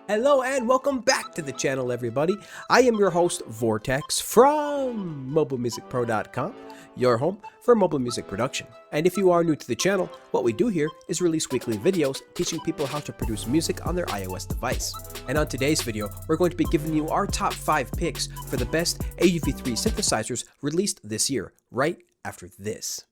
Hello and welcome back to the channel, everybody. I am your host, Vortex, from MobileMusicPro.com, your home for mobile music production. And if you are new to the channel, what we do here is release weekly videos teaching people how to produce music on their iOS device. And on today's video, we're going to be giving you our top 5 picks for the best AUV3 synthesizers released this year, right after this.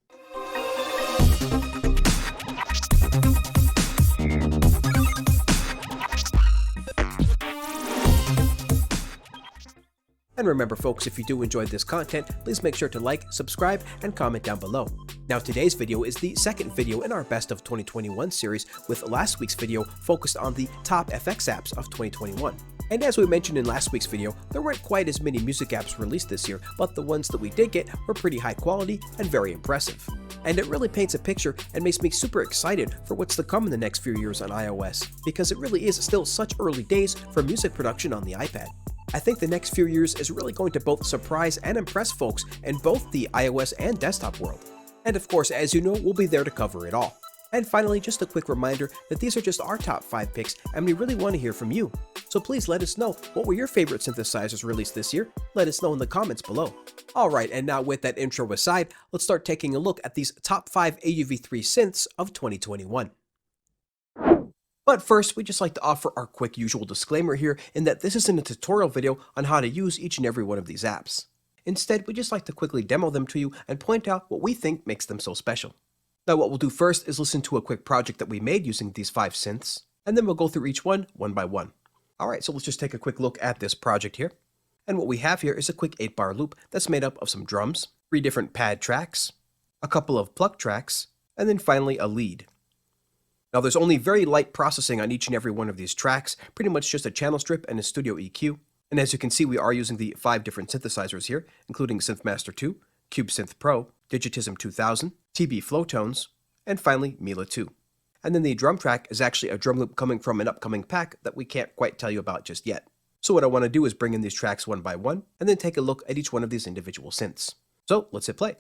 And remember folks, if you do enjoy this content, please make sure to like, subscribe, and comment down below. Now today's video is the second video in our Best of 2021 series, with last week's video focused on the top FX apps of 2021. And as we mentioned in last week's video, there weren't quite as many music apps released this year, but the ones that we did get were pretty high quality and very impressive. And it really paints a picture and makes me super excited for what's to come in the next few years on iOS, because it really is still such early days for music production on the iPad. I think the next few years is really going to both surprise and impress folks in both the iOS and desktop world. And of course, as you know, we'll be there to cover it all. And finally, just a quick reminder that these are just our top 5 picks, and we really want to hear from you. So please let us know, what were your favorite synthesizers released this year? Let us know in the comments below. Alright, and now with that intro aside, let's start taking a look at these top 5 AUV3 synths of 2021. But first, we'd just like to offer our quick usual disclaimer here, in that this isn't a tutorial video on how to use each and every one of these apps. Instead, we'd just like to quickly demo them to you and point out what we think makes them so special. Now what we'll do first is listen to a quick project that we made using these 5 synths, and then we'll go through each one by one. Alright, so let's just take a quick look at this project here. And what we have here is a quick 8-bar loop that's made up of some drums, 3 different pad tracks, a couple of pluck tracks, and then finally a lead. Now there's only very light processing on each and every one of these tracks, pretty much just a channel strip and a studio EQ. And as you can see, we are using the 5 different synthesizers here, including Synthmaster 2, CUBASIS Pro, Digitism 2000, TB Flowtones, and finally Mila 2. And then the drum track is actually a drum loop coming from an upcoming pack that we can't quite tell you about just yet. So what I want to do is bring in these tracks one by one, and then take a look at each one of these individual synths. So let's hit play.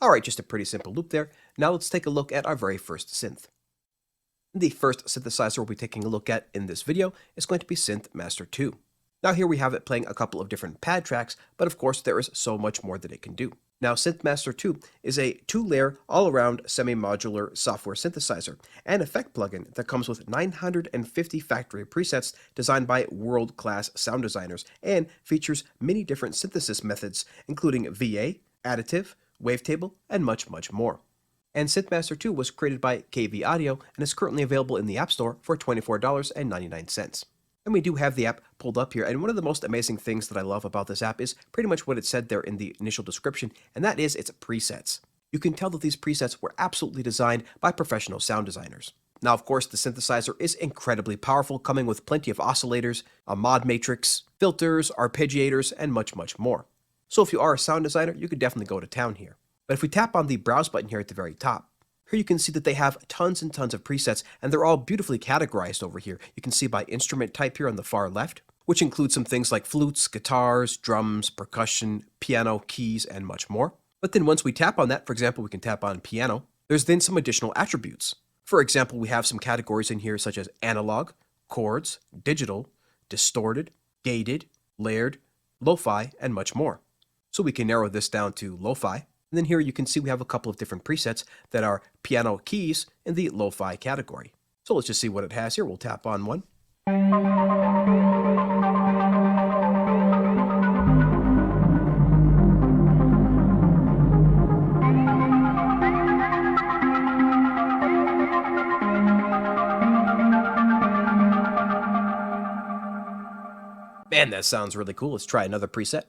Alright, just a pretty simple loop there. Now let's take a look at our very first synth. The first synthesizer we'll be taking a look at in this video is going to be Synthmaster 2. Now here we have it playing a couple of different pad tracks, but of course there is so much more that it can do. Now Synthmaster 2 is a 2-layer all-around semi-modular software synthesizer and effect plugin that comes with 950 factory presets designed by world-class sound designers, and features many different synthesis methods including VA, additive, wavetable, and much more. And Synthmaster 2 was created by KV Audio and is currently available in the App Store for $24.99. And we do have the app pulled up here, and one of the most amazing things that I love about this app is pretty much what it said there in the initial description, and that is its presets. You can tell that these presets were absolutely designed by professional sound designers. Now of course the synthesizer is incredibly powerful, coming with plenty of oscillators, a mod matrix, filters, arpeggiators, and much more. So if you are a sound designer, you could definitely go to town here. But if we tap on the browse button here at the very top, here you can see that they have tons and tons of presets, and they're all beautifully categorized over here. You can see by instrument type here on the far left, which includes some things like flutes, guitars, drums, percussion, piano, keys, and much more. But then once we tap on that, for example, we can tap on piano, there's then some additional attributes. For example, we have some categories in here such as analog, chords, digital, distorted, gated, layered, lo-fi, and much more. So we can narrow this down to lo-fi, And then here you can see we have a couple of different presets that are piano keys in the lo-fi category. So let's just see what it has here. We'll tap on one. Man, that sounds really cool. Let's try another preset.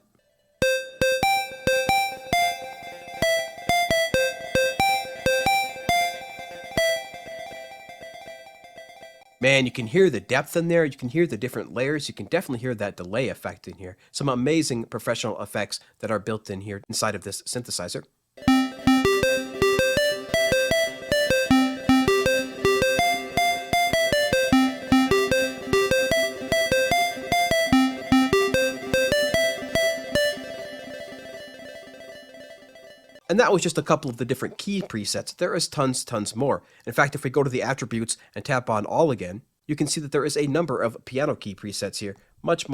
Man, you can hear the depth in there. You can hear the different layers. You can definitely hear that delay effect in here. Some amazing professional effects that are built in here inside of this synthesizer. And that was just a couple of the different key presets. There is tons more. In fact, if we go to the attributes and tap on all again, you can see that there is a number of piano key presets here. Much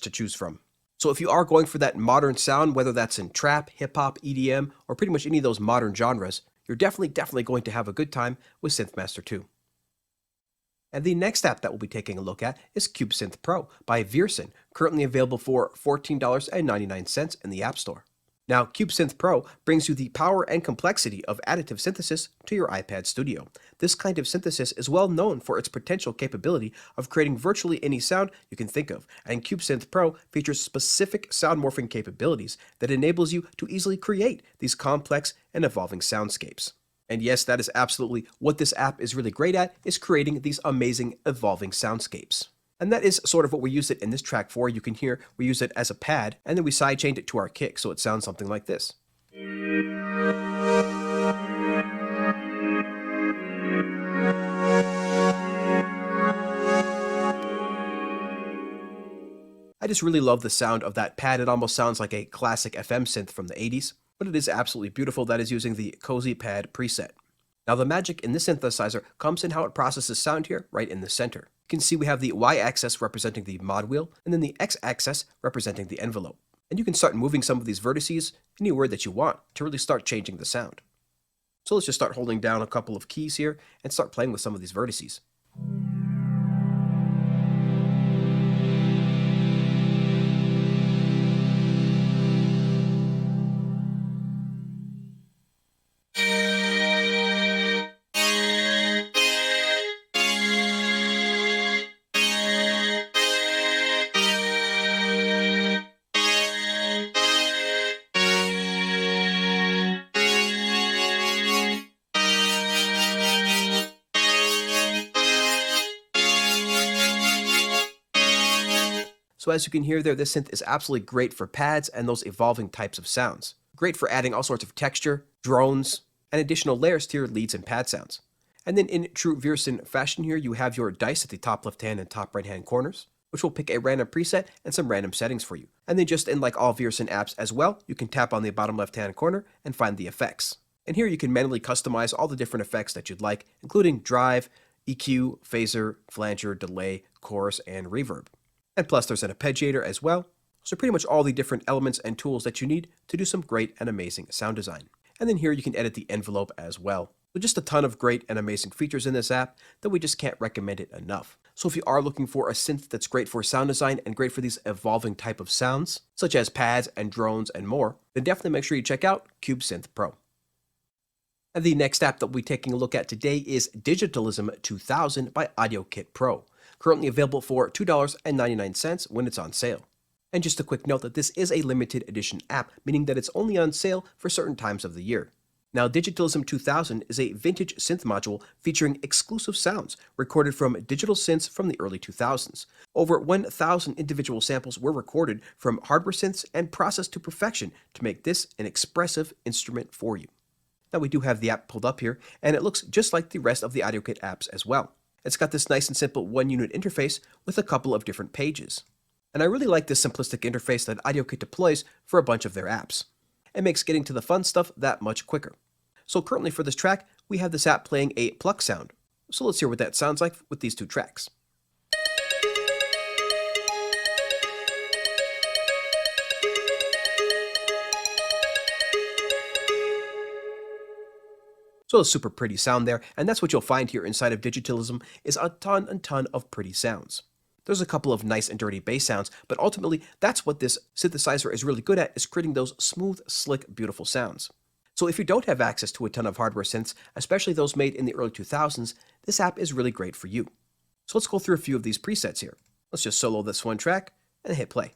to choose from. So if you are going for that modern sound, whether that's in trap, hip-hop, EDM, or pretty much any of those modern genres, you're definitely going to have a good time with SynthMaster 2. And the next app that we'll be taking a look at is CUBASIS Pro by Veerson, currently available for $14.99 in the App Store. Now, CUBASIS Pro brings you the power and complexity of additive synthesis to your iPad Studio. This kind of synthesis is well known for its potential capability of creating virtually any sound you can think of, and CUBASIS Pro features specific sound morphing capabilities that enables you to easily create these complex and evolving soundscapes. And yes, that is absolutely what this app is really great at, is creating these amazing evolving soundscapes. And that is sort of what we use it in this track for. You can hear we use it as a pad, and then we sidechained it to our kick, so it sounds something like this. I just really love the sound of that pad. It almost sounds like a classic FM synth from the 80s, but it is absolutely beautiful. That is using the Cozy Pad preset. Now the magic in this synthesizer comes in how it processes sound here, right in the center. You can see we have the Y-axis representing the mod wheel, and then the X-axis representing the envelope. And you can start moving some of these vertices anywhere that you want to really start changing the sound. So let's just start holding down a couple of keys here and start playing with some of these vertices. So as you can hear there, this synth is absolutely great for pads and those evolving types of sounds. Great for adding all sorts of texture, drones, and additional layers to your leads and pad sounds. And then in true Veerson fashion here, you have your dice at the top left-hand and top right-hand corners, which will pick a random preset and some random settings for you. And then just in like all Veerson apps as well, you can tap on the bottom left-hand corner and find the effects. And here you can manually customize all the different effects that you'd like, including drive, EQ, phaser, flanger, delay, chorus, and reverb. And plus there's an arpeggiator as well, so pretty much all the different elements and tools that you need to do some great and amazing sound design. And then here you can edit the envelope as well. So just a ton of great and amazing features in this app that we just can't recommend it enough. So if you are looking for a synth that's great for sound design and great for these evolving type of sounds, such as pads and drones and more, then definitely make sure you check out CUBASIS Pro. And the next app that we'll be taking a look at today is Digitalism 2000 by AudioKit Pro, currently available for $2.99 when it's on sale. And just a quick note that this is a limited edition app, meaning that it's only on sale for certain times of the year. Now, Digitalism 2000 is a vintage synth module featuring exclusive sounds recorded from digital synths from the early 2000s. Over 1,000 individual samples were recorded from hardware synths and processed to perfection to make this an expressive instrument for you. Now, we do have the app pulled up here, and it looks just like the rest of the AudioKit apps as well. It's got this nice and simple one-unit interface with a couple of different pages. And I really like this simplistic interface that AudioKit deploys for a bunch of their apps. It makes getting to the fun stuff that much quicker. So currently for this track, we have this app playing a pluck sound. So let's hear what that sounds like with these two tracks. well as super pretty sound there, and that's what you'll find here inside of Digitalism is a ton of pretty sounds. There's a couple of nice and dirty bass sounds, but ultimately that's what this synthesizer is really good at, is creating those smooth, slick, beautiful sounds. So if you don't have access to a ton of hardware synths, especially those made in the early 2000s, this app is really great for you. So let's go through a few of these presets here. Let's just solo this one track and hit play.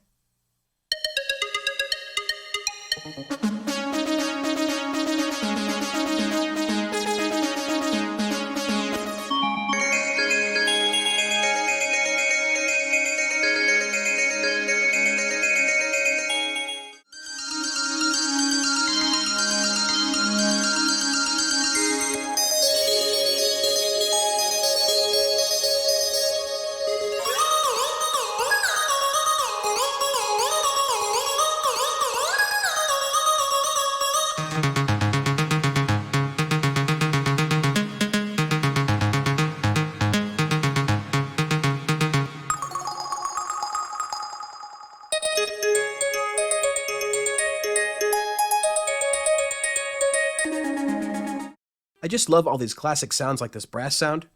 I just love all these classic sounds like this brass sound.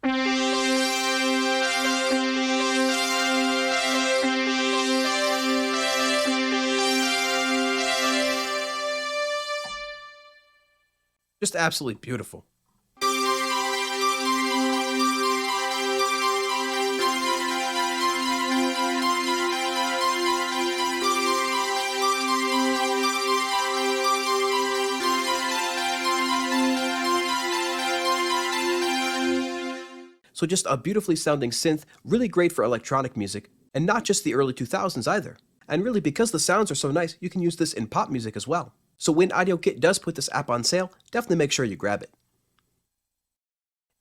Just absolutely beautiful. So just a beautifully sounding synth, really great for electronic music, and not just the early 2000s either. And really, because the sounds are so nice, you can use this in pop music as well. So when AudioKit does put this app on sale, definitely make sure you grab it.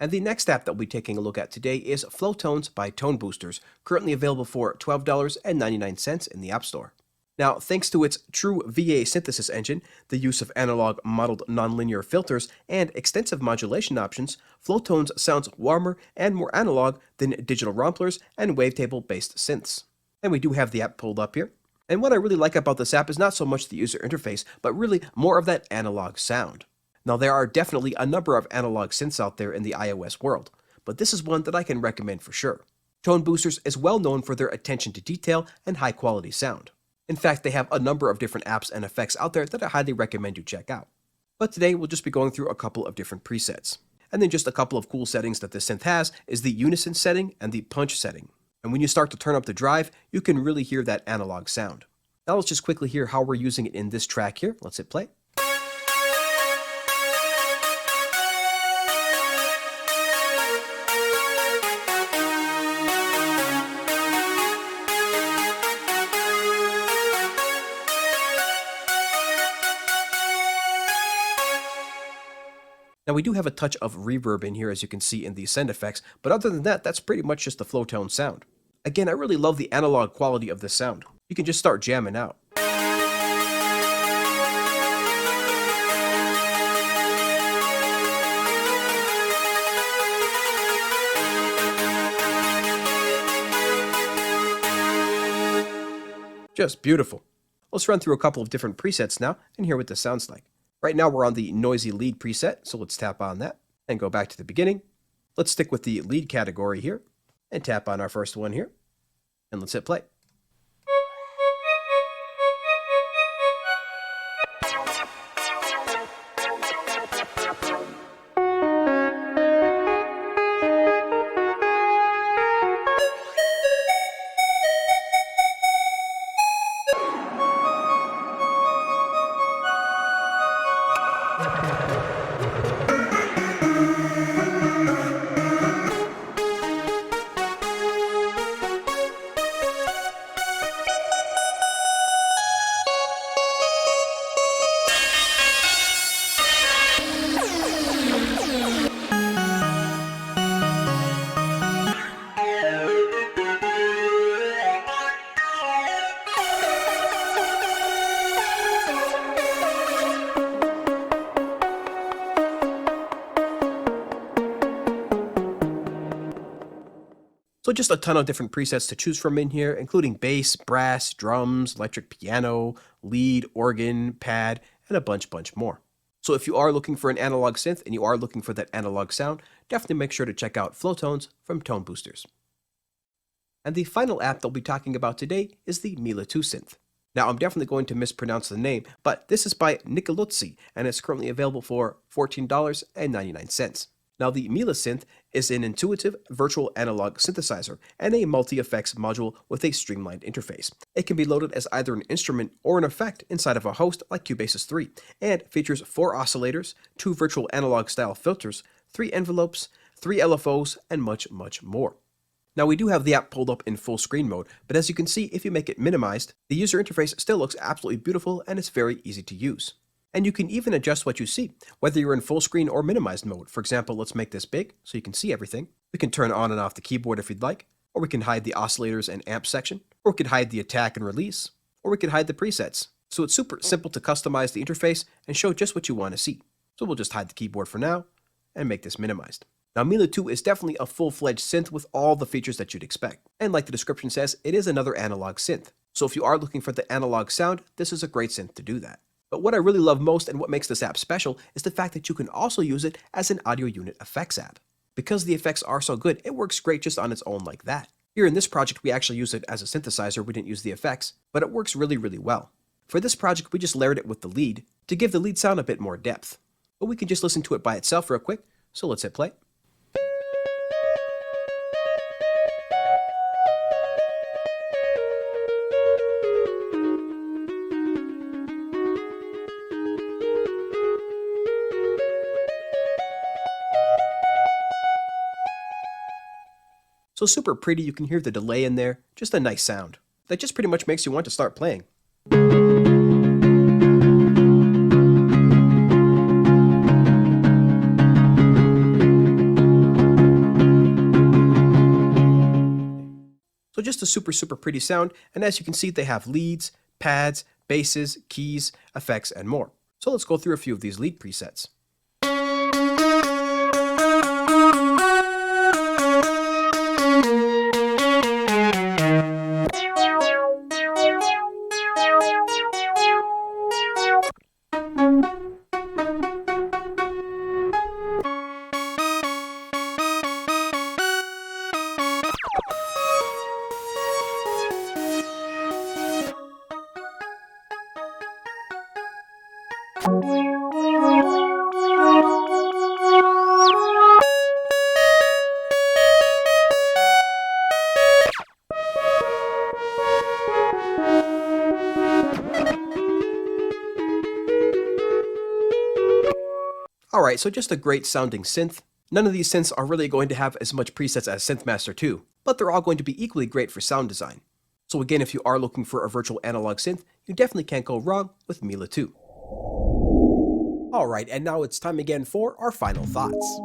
And the next app that we'll be taking a look at today is Flowtones by Tone Boosters, currently available for $12.99 in the App Store. Now, thanks to its true VA synthesis engine, the use of analog modeled nonlinear filters, and extensive modulation options, Flowtones sounds warmer and more analog than digital romplers and wavetable-based synths. And we do have the app pulled up here. And what I really like about this app is not so much the user interface, but really more of that analog sound. Now, there are definitely a number of analog synths out there in the iOS world, but this is one that I can recommend for sure. Tone Boosters is well known for their attention to detail and high-quality sound. In fact, they have a number of different apps and effects out there that I highly recommend you check out. But today, we'll just be going through a couple of different presets. And then just a couple of cool settings that this synth has is the unison setting and the punch setting. And when you start to turn up the drive, you can really hear that analog sound. Now let's just quickly hear how we're using it in this track here. Let's hit play. Now we do have a touch of reverb in here, as you can see in the send effects, but other than that, that's pretty much just the Flowtone sound. Again, I really love the analog quality of this sound. You can just start jamming out. Just beautiful. Let's run through a couple of different presets now and hear what this sounds like. Right now we're on the noisy lead preset, so let's tap on that and go back to the beginning. Let's stick with the lead category here and tap on our first one here, and let's hit play. So just a ton of different presets to choose from in here, including bass, brass, drums, electric piano, lead, organ, pad, and a bunch more. So if you are looking for an analog synth and you are looking for that analog sound, definitely make sure to check out Flow Tones from Tone Boosters. And the final app that we'll be talking about today is the Mila 2 synth. Now, I'm definitely going to mispronounce the name, but this is by Nicolozi, and it's currently available for $14.99. Now, the Mila synth is an intuitive virtual analog synthesizer and a multi-effects module with a streamlined interface. It can be loaded as either an instrument or an effect inside of a host like CUBASIS 3, and features 4 oscillators, 2 virtual analog style filters, 3 envelopes, 3 LFOs, and much, much more. Now, we do have the app pulled up in full screen mode, but as you can see, if you make it minimized, the user interface still looks absolutely beautiful and it's very easy to use. And you can even adjust what you see, whether you're in full screen or minimized mode. For example, let's make this big so you can see everything. We can turn on and off the keyboard if you'd like, or we can hide the oscillators and amp section, or we could hide the attack and release, or we could hide the presets. So it's super simple to customize the interface and show just what you want to see. So we'll just hide the keyboard for now and make this minimized. Now, Mila 2 is definitely a full-fledged synth with all the features that you'd expect. And like the description says, it is another analog synth. So if you are looking for the analog sound, this is a great synth to do that. But what I really love most and what makes this app special is the fact that you can also use it as an audio unit effects app. Because the effects are so good, it works great just on its own like that. Here in this project, we actually use it as a synthesizer, we didn't use the effects, but it works really, really well. For this project, we just layered it with the lead to give the lead sound a bit more depth. But we can just listen to it by itself real quick, so let's hit play. So super pretty, you can hear the delay in there, just a nice sound. That just pretty much makes you want to start playing. So just a super pretty sound, and as you can see, they have leads, pads, basses, keys, effects, and more. So let's go through a few of these lead presets. Alright, so just a great sounding synth. None of these synths are really going to have as much presets as SynthMaster 2, but they're all going to be equally great for sound design. So again, if you are looking for a virtual analog synth, you definitely can't go wrong with Mila 2. Alright, and now it's time again for our final thoughts.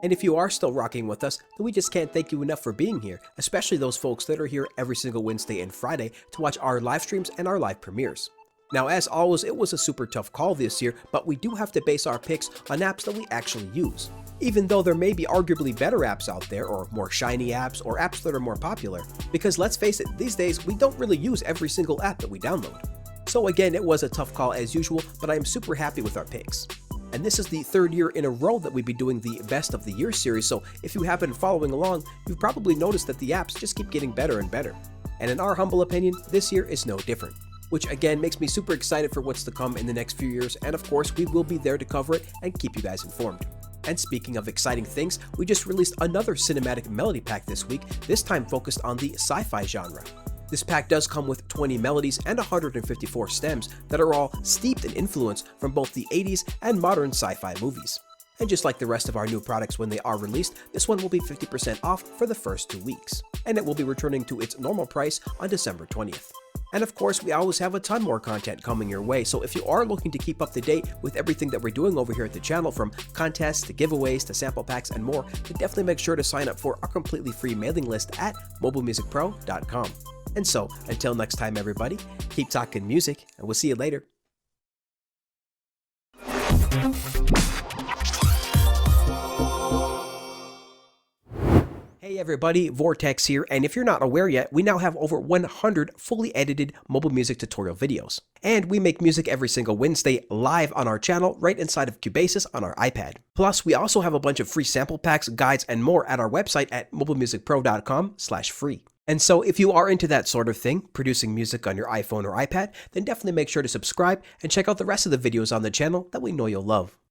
And if you are still rocking with us, then we just can't thank you enough for being here, especially those folks that are here every single Wednesday and Friday to watch our live streams and our live premieres. Now, as always, it was a super tough call this year, but we do have to base our picks on apps that we actually use. Even though there may be arguably better apps out there, or more shiny apps, or apps that are more popular, because let's face it, these days we don't really use every single app that we download. So again, it was a tough call as usual, but I am super happy with our picks. And this is the third year in a row that we'd be doing the Best of the Year series, so if you have been following along, you've probably noticed that the apps just keep getting better and better. And in our humble opinion, this year is no different. Which again makes me super excited for what's to come in the next few years, and of course we will be there to cover it and keep you guys informed. And speaking of exciting things, we just released another cinematic melody pack this week, this time focused on the sci-fi genre. This pack does come with 20 melodies and 154 stems that are all steeped in influence from both the 80s and modern sci-fi movies. And just like the rest of our new products when they are released, this one will be 50% off for the first 2 weeks, and it will be returning to its normal price on December 20th. And of course, we always have a ton more content coming your way, so if you are looking to keep up to date with everything that we're doing over here at the channel, from contests to giveaways to sample packs and more, then definitely make sure to sign up for our completely free mailing list at MobileMusicPro.com. And so, until next time everybody, keep talking music, and we'll see you later. Hey Hey everybody, Vortex here, and if you're not aware yet, we now have over 100 fully edited mobile music tutorial videos. And we make music every single Wednesday live on our channel right inside of CUBASIS on our iPad. Plus, we also have a bunch of free sample packs, guides, and more at our website at MobileMusicPro.com/free. And so if you are into that sort of thing, producing music on your iPhone or iPad, then definitely make sure to subscribe and check out the rest of the videos on the channel that we know you'll love.